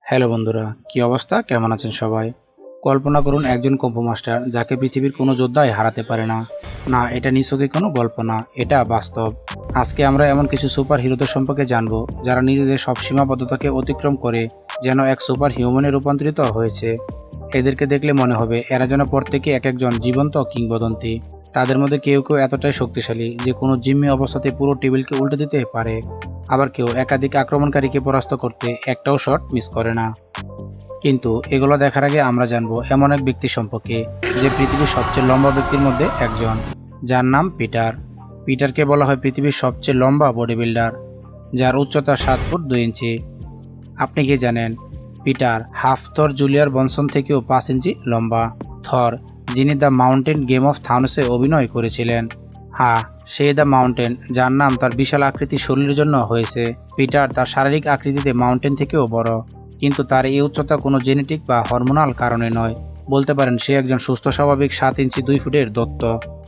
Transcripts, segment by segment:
Hello বন্ধুরা, কি অবস্থা? কেমন আছেন সবাই? কল্পনা করুন একজন কুম্ফু মাস্টার যাকে পৃথিবীর কোনো যোদ্ধাই হারাতে পারে না। না, এটা নিছকই কোনো গল্প না, এটা বাস্তব। আজকে আমরা এমন কিছু সুপার হিরোদের সম্পর্কে জানবো যারা নিজেদের সব সীমাবদ্ধতাকে অতিক্রম করে যেন এক সুপার হিউম্যানে রূপান্তরিত হয়েছে। এদেরকে দেখলে মনে হবে এরা যেন প্রত্যেকে এক একজন জীবন্ত কিংবদন্তি। তাদের মধ্যে কেউ কেউ এতটাই শক্তিশালী যে কোনো জিম্মি অবস্থাতে পুরো টেবিলকে উল্টে দিতে পারে। আবার কেউ একাধিক আক্রমণকারীকে পরাস্ত করতে একটাও শট মিস করে না। কিন্তু এগুলো দেখার আগে আমরা জানবো এমন এক ব্যক্তি সম্পর্কে যে পৃথিবীর সবচেয়ে লম্বা ব্যক্তির মধ্যে একজন, যার নাম পিটার। পিটারকে বলা হয় পৃথিবীর সবচেয়ে লম্বা বডি বিল্ডার, যার উচ্চতা 7 ফুট 2 ইঞ্চি। আপনি কি জানেন পিটার হাফ থর জুলিয়ার বনসন থেকেও 5 ইঞ্চি লম্বা? থর, যিনি দ্য মাউন্টেন গেম অফ থাউনসে অভিনয় করেছিলেন। হ্যাঁ, সে দ্য মাউন্টেন, যার নাম তার বিশাল আকৃতি শরীরের জন্য হয়েছে। পিটার তার শারীরিক আকৃতিতে মাউন্টেন থেকেও বড়, কিন্তু তার এই উচ্চতা কোনো জেনেটিক বা হরমোনাল কারণে নয়। বলতে পারেন সে একজন সুস্থ স্বাভাবিক 7 ইঞ্চি 2 ফুটের দত্ত।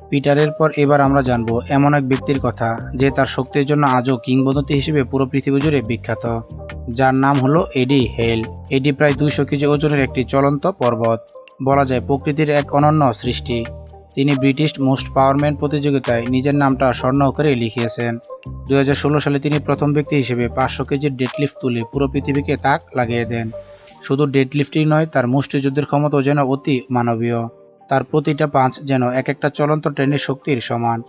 পিটারের পর এবার আমরা জানবো এমন এক ব্যক্তির কথা যে তার শক্তির জন্য আজও কিংবদন্তি হিসেবে পুরো পৃথিবী জুড়ে বিখ্যাত, যার নাম হলো এডি হেল। এডি প্রায় 200 কেজি ওজনের একটি চলন্ত পর্বত, বলা যায় প্রকৃতির এক অনন্য সৃষ্টি। তিনি ব্রিটিশ মোস্ট পাওয়ারম্যান প্রতিযোগিতায় নিজের নামটা স্বর্ণ অক্ষরে লিখিয়েছেন। 2016 সালে তিনি প্রথম ব্যক্তি হিসেবে 500 কেজির ডেডলিফট তুলে পুরো পৃথিবীকে তাক লাগিয়ে দেন। শুধু ডেডলিফটই নয়, তার মুষ্টিযুদ্ধের ক্ষমতাও যেন অতি মানবীয়। তার প্রতিটা পাঞ্চ যেন এক একটা চলন্ত ট্রেনের শক্তির সমান।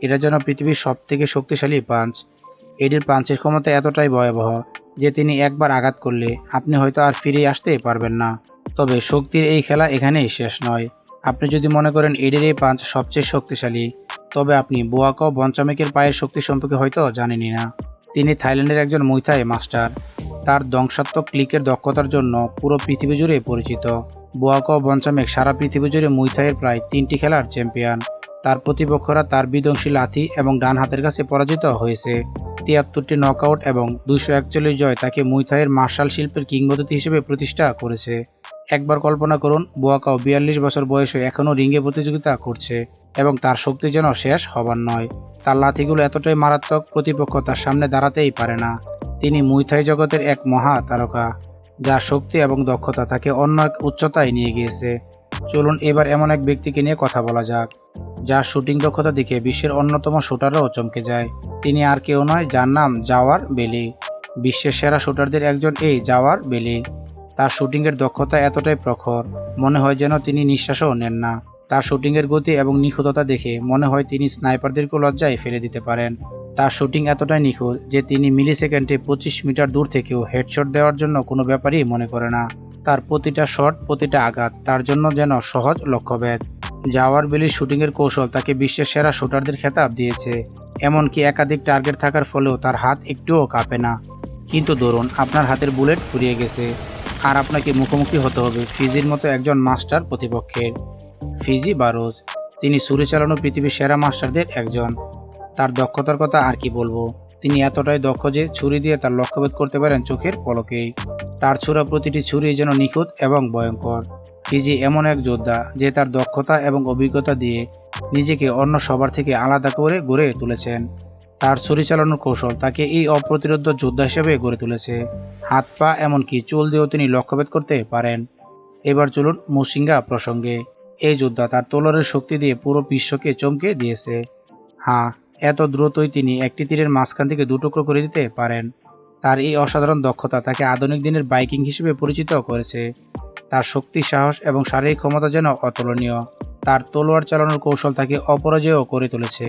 এটা যেন পৃথিবীর সবথেকে শক্তিশালী পাঞ্চ। এডির পাঞ্চের ক্ষমতা এতটাই ভয়াবহ যে তিনি একবার আঘাত করলে আপনি হয়তো আর ফিরে আসতে পারবেন না। তবে শক্তির এই খেলা এখানেই শেষ নয়। আপনি যদি মনে করেন এডির এই পাঞ্চ সবচেয়ে শক্তিশালী, তবে আপনি বোয়াকাও বঞ্চামেকের পায়ের শক্তি সম্পর্কে হয়তো জানেনই না। তিনি থাইল্যান্ডের একজন মুইথাই মাস্টার। তার ধ্বংসাত্মক ক্লিকের দক্ষতার জন্য পুরো পৃথিবী জুড়ে পরিচিত। বোয়াকাও বঞ্চামেক সারা পৃথিবী জুড়ে মুইথাইয়ের প্রায় 3টি খেলার চ্যাম্পিয়ন। তার প্রতিপক্ষরা তার বিধ্বংসী লাথি এবং ডান হাতের কাছে পরাজিত হয়েছে। 73টি নকআউট এবং 241 জয় তাকে মুইথাইয়ের মার্শাল শিল্পের কিংবদন্তি হিসেবে প্রতিষ্ঠা করেছে। একবার কল্পনা করুন, বোয়াকাও 42 বছর বয়সে এখনও রিংয়ে প্রতিযোগিতা করছে এবং তার শক্তি যেন শেষ হবার নয়। তার লাথিগুলো এতটাই মারাত্মক, প্রতিপক্ষ তার সামনে দাঁড়াতেই পারে না। তিনি মুইথাই জগতের এক মহা তারকা, যার শক্তি এবং দক্ষতা তাকে অন্য এক উচ্চতায় নিয়ে গিয়েছে। চলুন এবার এমন এক ব্যক্তিকে নিয়ে কথা বলা যাক, যার শুটিং দক্ষতা দেখে বিশ্বের অন্যতম শুটাররাও চমকে যায়। তিনি আর কেউ নয়, যার নাম জাওয়ার বেলি। বিশ্বের সেরা শুটারদের একজন এই জাওয়ার বেলি। তার শুটিংয়ের দক্ষতা এতটাই প্রখর, মনে হয় যেন তিনি নিঃশ্বাসও নেন না। তার শুটিংয়ের গতি এবং নিখুঁততা দেখে মনে হয় তিনি স্নাইপারদেরকেও লজ্জায় ফেলে দিতে পারেন। তার শুটিং এতটাই নিখুঁত যে তিনি মিলিসেকেন্ডে 25 মিটার দূর থেকেও হেডশট দেওয়ার জন্য কোনো ব্যাপারই মনে করে না। তার প্রতিটা শট, প্রতিটা আঘাত তার জন্য যেন সহজ লক্ষ্যভেদ। জাওয়ার বেলির শুটিংয়ের কৌশল তাকে বিশ্বের সেরা শুটারদের খেতাব দিয়েছে। এমনকি একাধিক টার্গেট থাকার ফলেও তার হাত একটুও কাঁপে না। কিন্তু ধরুন আপনার হাতের বুলেট ফুরিয়ে গেছে, আর আপনাকে মুখোমুখি হতে হবে ফিজির মতো একজন মাস্টার প্রতিপক্ষের। ফিজি বারোজ, তিনি ছুরি চালানো পৃথিবীর সেরা মাস্টারদের একজন। তার দক্ষতার কথা আর কি বলবো, তিনি এতটাই দক্ষ যে ছুরি দিয়ে তার লক্ষ্যভেদ করতে পারেন চোখের পলকেই। তার ছোড়া প্রতিটি ছুরি যেন নিখুঁত এবং ভয়ঙ্কর। ফিজি এমন এক যোদ্ধা যে তার দক্ষতা এবং অভিজ্ঞতা দিয়ে নিজেকে অন্য সবার থেকে আলাদা করে গড়ে তুলেছেন। তার ছুরি চালানোর কৌশল তাকে এই অপ্রতিরোধ যোদ্ধা হিসেবে গড়ে তুলেছে। হাত পা এমনকি চুল দিয়েও তিনি লক্ষ্যভেদ করতে পারেন। এবার চলুন মুশিঙ্গা প্রসঙ্গে। এই যোদ্ধা তার তলোয়ারের শক্তি দিয়ে পুরো বিশ্বকে চমকে দিয়েছে। হ্যাঁ, এত দ্রুতই তিনি একটি তীরের মাঝখান থেকে দুটুকরো করে দিতে পারেন। তার এই অসাধারণ দক্ষতা তাকে আধুনিক দিনের বাইকিং হিসেবে পরিচিত করেছে। তার শক্তি, সাহস এবং শারীরিক ক্ষমতা যেন অতুলনীয়। তার তলোয়ার চালানোর কৌশল তাকে অপরাজেয় করে তুলেছে।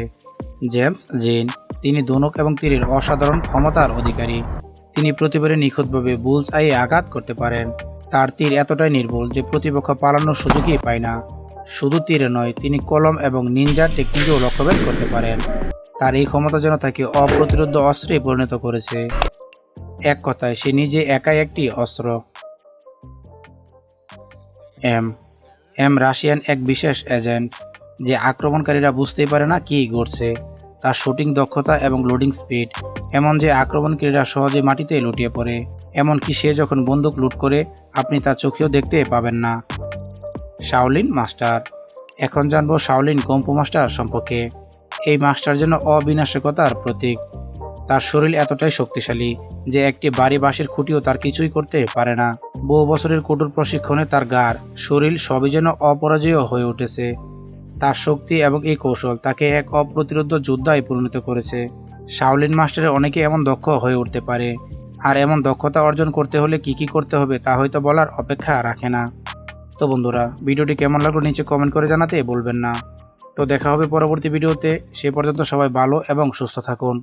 জেমস জিন, তিনি ধনুক এবং তীরের অসাধারণ ক্ষমতার অধিকারী। তিনি প্রতিবারই নিখুঁতভাবে বুলস আইয়ে আঘাত করতে পারেন। তার তীর এতটাই নির্ভুল যে প্রতিপক্ষ পালানোর সুযোগই পায় না। শুধু তীরে নয়, তিনি কলম এবং নিনজার টেকনিকেও লক্ষ্যভেদ করতে পারেন। তার এই ক্ষমতা যেন তাকে অপ্রতিরোধ্য অস্ত্রে পরিণত করেছে। এক কথায় সে নিজে একাই একটি অস্ত্র। এম এম রাশিয়ান এক বিশেষ এজেন্ট, যে আক্রমণকারীরা বুঝতেই পারে না কি ঘটছে। তার শুটিং দক্ষতা এবং লোডিং স্পিড এমন যে আক্রমণকারীরা সহজে মাটিতে লুটিয়ে পড়ে। এমনকি সে যখন বন্দুক লুট করে আপনি তার চোখেও দেখতে পাবেন না। শাওলিন মাস্টার, এখন জানবো শাওলিন কুম্ফু মাস্টার সম্পর্কে। এই মাস্টার যেন অবিনাশকতার প্রতীক। তার শরীর এতটাই শক্তিশালী যে একটি বাড়ি বাঁশের খুঁটিও তার কিছুই করতে পারে না। বহু বছরের কঠোর প্রশিক্ষণে তার গাড়, শরীর সবই যেন অপরাজেয় হয়ে উঠেছে। তার শক্তি এবং এই কৌশল তাকে এক অপ্রতিরোধ্য যোদ্ধায় পরিণত করেছে। শাওলিন মাস্টারের অনেকে এমন দক্ষ হয়ে উঠতে পারে, আর এমন দক্ষতা অর্জন করতে হলে কি কি করতে হবে তা হয়তো বলার অপেক্ষা রাখে না। তো বন্ধুরা, ভিডিওটি কেমন লাগলো নিচে কমেন্ট করে জানাতে ভুলবেন না। তো দেখা হবে পরবর্তী ভিডিওতে। সে পর্যন্ত সবাই ভালো এবং সুস্থ থাকুন।